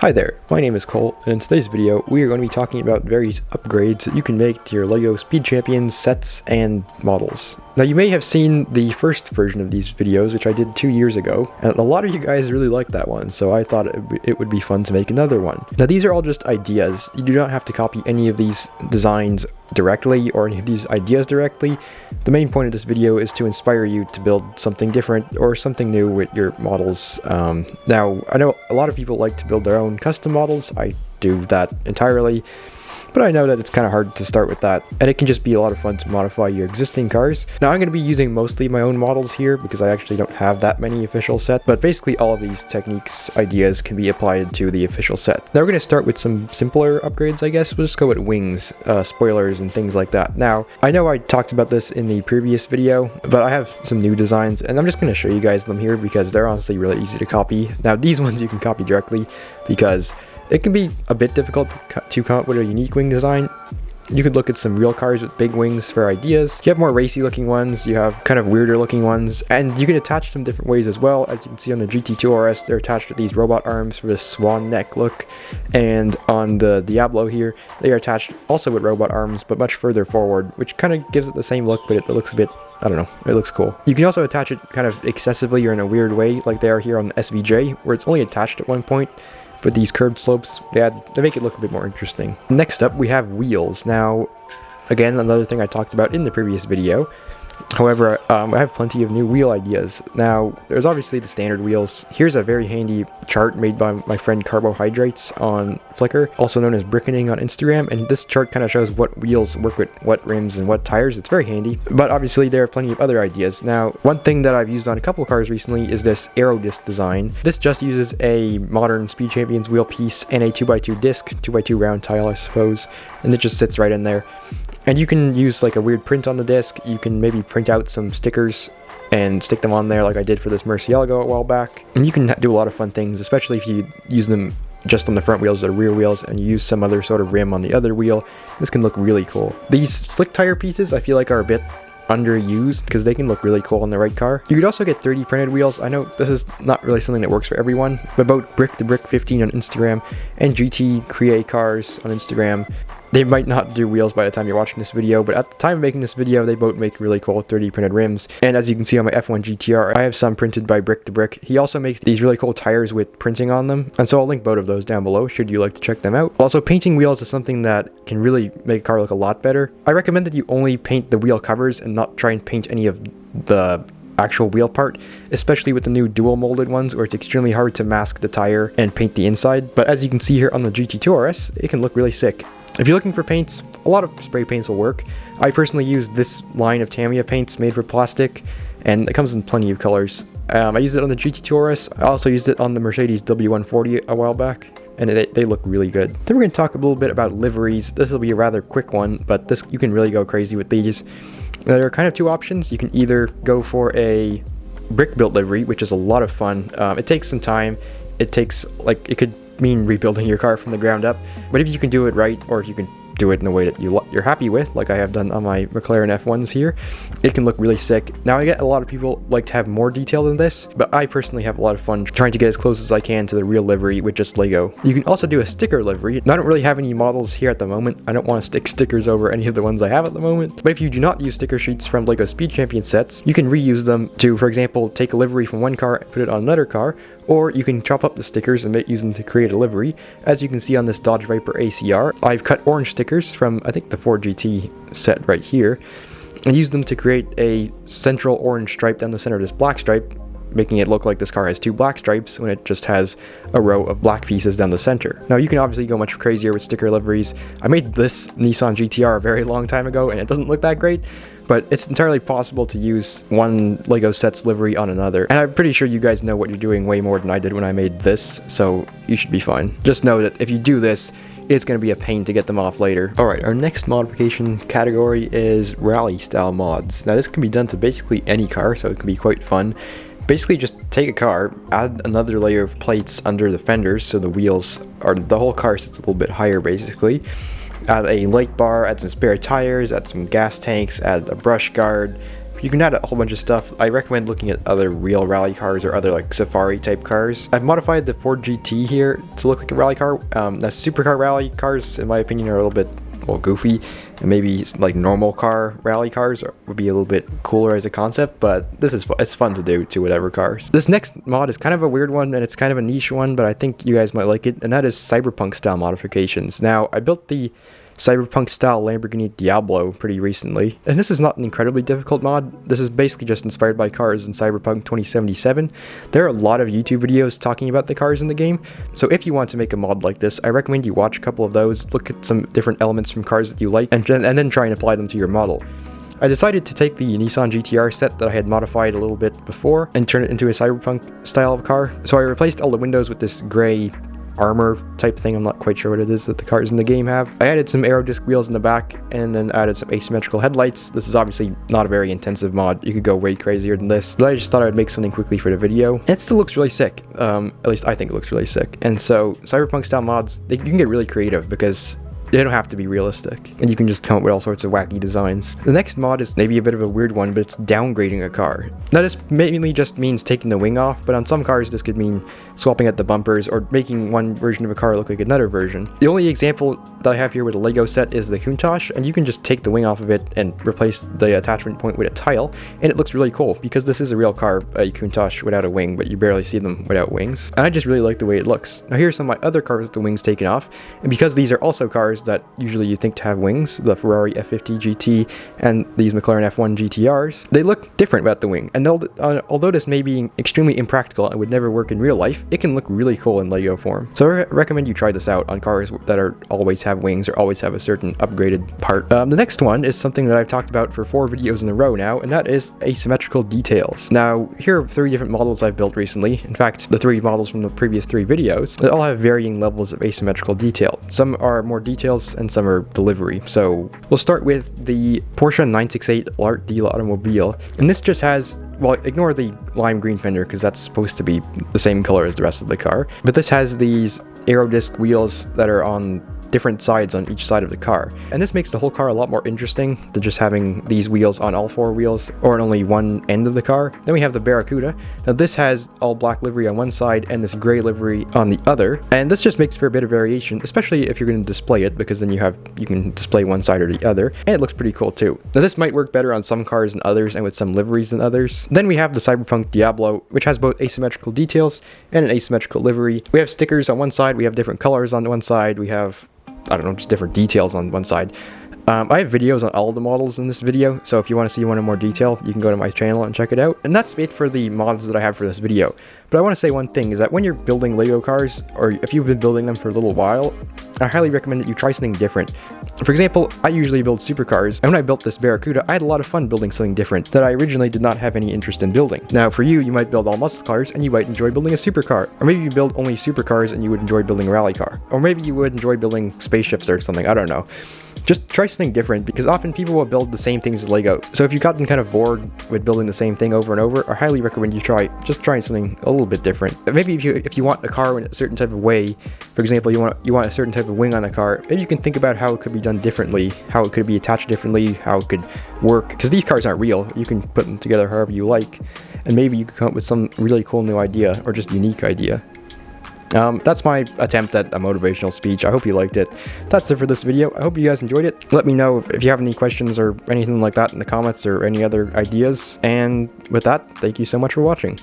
Hi there, my name is Cole, and in today's video we are going to be talking about various upgrades that you can make to your LEGO Speed Champions sets and models. Now you may have seen the first version of these videos, which I did 2 years ago, and a lot of you guys really liked that one, so I thought it would be fun to make another one. Now these are all just ideas. You do not have to copy any of these designs directly or any of these ideas directly. The main point of this video is to inspire you to build something different or something new with your models. Now I know a lot of people like to build their own custom models. I do that entirely, but I know that it's kind of hard to start with that, and it can just be a lot of fun to modify your existing cars. Now I'm going to be using mostly my own models here because I actually don't have that many official sets, but basically all of these techniques, ideas can be applied to the official set. Now we're going to start with some simpler upgrades, I guess. We'll just go with wings, spoilers, and things like that. Now, I know I talked about this in the previous video, but I have some new designs, and I'm just going to show you guys them here because they're honestly really easy to copy. Now these ones you can copy directly because it can be a bit difficult to come up with a unique wing design. You could look at some real cars with big wings for ideas. You have more racy looking ones, you have kind of weirder looking ones, and you can attach them different ways as well. As you can see on the GT2 RS, they're attached with these robot arms for this swan neck look, and on the Diablo here, they are attached also with robot arms, but much further forward, which kind of gives it the same look, but it looks a bit, I don't know, it looks cool. You can also attach it kind of excessively or in a weird way, like they are here on the SVJ, where it's only attached at one point. But these curved slopes, they make it look a bit more interesting. Next up, we have wheels. Now, again, another thing I talked about in the previous video. However, I have plenty of new wheel ideas. Now, there's obviously the standard wheels. Here's a very handy chart made by my friend Carbohydrates on Flickr, also known as Brickening on Instagram, and this chart kind of shows what wheels work with what rims and what tires. It's very handy, but obviously there are plenty of other ideas. Now, one thing that I've used on a couple cars recently is this Aero disc design. This just uses a modern Speed Champions wheel piece and a 2x2 disc, 2x2 round tile I suppose, and it just sits right in there. And you can use like a weird print on the disc. You can maybe print out some stickers and stick them on there like I did for this Murcielago a while back. And you can do a lot of fun things, especially if you use them just on the front wheels or rear wheels and you use some other sort of rim on the other wheel. This can look really cool. These slick tire pieces I feel like are a bit underused because they can look really cool on the right car. You could also get 3D printed wheels. I know this is not really something that works for everyone, but both Brick to Brick 15 on Instagram and GT Create Cars on Instagram, they might not do wheels by the time you're watching this video, but at the time of making this video, they both make really cool 3D printed rims. And as you can see on my F1 GTR, I have some printed by Brick to Brick. He also makes these really cool tires with printing on them, and so I'll link both of those down below should you like to check them out. Also, painting wheels is something that can really make a car look a lot better. I recommend that you only paint the wheel covers and not try and paint any of the actual wheel part, especially with the new dual molded ones where it's extremely hard to mask the tire and paint the inside. But as you can see here on the GT2 RS, it can look really sick. If you're looking for paints, a lot of spray paints will work. I personally use this line of Tamiya paints made for plastic, and it comes in plenty of colors. I used it on the GT2 RS. I also used it on the Mercedes W140 a while back, and they look really good. Then we're going to talk a little bit about liveries. This will be a rather quick one, but you can really go crazy with these. There are kind of two options. You can either go for a brick built livery, which is a lot of fun. It takes some time. It could mean rebuilding your car from the ground up, but if you can do it right, or if you can do it in a way that you're happy with, like I have done on my McLaren F1s here, it can look really sick. Now I get a lot of people like to have more detail than this, but I personally have a lot of fun trying to get as close as I can to the real livery with just Lego. You can also do a sticker livery. Now, I don't really have any models here at the moment. I don't want to stick stickers over any of the ones I have at the moment, but if you do not use sticker sheets from Lego Speed Champion sets, you can reuse them to, for example, take a livery from one car and put it on another car, or you can chop up the stickers and use them to create a livery. As you can see on this Dodge Viper ACR, I've cut orange stickers from, I think, the Ford GT set right here, and used them to create a central orange stripe down the center of this black stripe, making it look like this car has two black stripes when it just has a row of black pieces down the center. Now you can obviously go much crazier with sticker liveries. I made this Nissan GTR a very long time ago and it doesn't look that great, but it's entirely possible to use one Lego set's livery on another. And I'm pretty sure you guys know what you're doing way more than I did when I made this, so you should be fine. Just know that if you do this, it's going to be a pain to get them off later. Alright, our next modification category is rally style mods. Now this can be done to basically any car, so it can be quite fun. Basically just take a car, add another layer of plates under the fenders so the whole car sits a little bit higher basically. Add a light bar, add some spare tires, add some gas tanks, add a brush guard, You can add a whole bunch of stuff. I recommend looking at other real rally cars or other like safari type cars. I've modified the Ford GT here to look like a rally car. The supercar rally cars, in my opinion, are a little bit goofy, and maybe like normal car rally cars would be a little bit cooler as a concept, but it's fun to do to whatever cars. This next mod is kind of a weird one, and it's kind of a niche one, but I think you guys might like it, and that is cyberpunk style modifications. Now, I built the cyberpunk style Lamborghini Diablo pretty recently, and this is not an incredibly difficult mod. This is basically just inspired by cars in Cyberpunk 2077. There are a lot of YouTube videos talking about the cars in the game, so if you want to make a mod like this, I recommend you watch a couple of those, look at some different elements from cars that you like, and then try and apply them to your model. I decided to take the Nissan GTR set that I had modified a little bit before and turn it into a cyberpunk style of car. So I replaced all the windows with this gray armor type thing. I'm not quite sure what it is that the cars in the game have. I added some aero disc wheels in the back and then added some asymmetrical headlights. This is obviously not a very intensive mod. You could go way crazier than this, but I just thought I'd make something quickly for the video. And it still looks really sick. At least I think it looks really sick. And so cyberpunk style mods, you can get really creative because they don't have to be realistic, and you can just come up with all sorts of wacky designs. The next mod is maybe a bit of a weird one, but it's downgrading a car. Now this mainly just means taking the wing off, but on some cars this could mean swapping out the bumpers or making one version of a car look like another version. The only example that I have here with a Lego set is the Countach, and you can just take the wing off of it and replace the attachment point with a tile, and it looks really cool because this is a real car, a Countach without a wing, but you barely see them without wings. And I just really like the way it looks. Now here's some of my other cars with the wings taken off, and because these are also cars that usually you think to have wings, the Ferrari F50 GT and these McLaren F1 GTRs, they look different without the wing. And although this may be extremely impractical and would never work in real life, it can look really cool in Lego form. So I recommend you try this out on cars that always have wings or always have a certain upgraded part. The next one is something that I've talked about for 4 videos in a row now, and that is asymmetrical details. Now, here are 3 different models I've built recently. In fact, the 3 models from the previous 3 videos, they all have varying levels of asymmetrical detail. Some are more details and some are delivery. So we'll start with the Porsche 968 L'Art de l'Automobile, and this just has, well, ignore the lime green fender because that's supposed to be the same color as the rest of the car, but this has these aero disc wheels that are on different sides on each side of the car, and this makes the whole car a lot more interesting than just having these wheels on all 4 wheels or on only one end of the car. Then we have the Barracuda. Now this has all black livery on one side and this gray livery on the other, and this just makes for a bit of variation, especially if you're going to display it, because then you can display one side or the other, and it looks pretty cool too. Now this might work better on some cars than others and with some liveries than others. Then we have the Cyberpunk Diablo, which has both asymmetrical details and an asymmetrical livery. We have stickers on one side, we have different colors on one side, we have, I don't know, just different details on one side. I have videos on all of the models in this video, so if you want to see one in more detail, you can go to my channel and check it out. And that's it for the mods that I have for this video. But I want to say one thing, is that when you're building Lego cars, or if you've been building them for a little while, I highly recommend that you try something different. For example, I usually build supercars, and when I built this Barracuda, I had a lot of fun building something different that I originally did not have any interest in building. Now for you, you might build all muscle cars, and you might enjoy building a supercar. Or maybe you build only supercars and you would enjoy building a rally car. Or maybe you would enjoy building spaceships or something, I don't know. Just try something different, because often people will build the same things as Lego. So if you've gotten kind of bored with building the same thing over and over, I highly recommend you trying something a little bit different. Maybe if you want a car in a certain type of way, for example, you want a certain type of wing on a car, maybe you can think about how it could be done differently, how it could be attached differently, how it could work, because these cars aren't real. You can put them together however you like, and maybe you could come up with some really cool new idea, or just unique idea. That's my attempt at a motivational speech. I hope you liked it. That's it for this video. I hope you guys enjoyed it. Let me know if you have any questions or anything like that in the comments, or any other ideas. And with that, thank you so much for watching.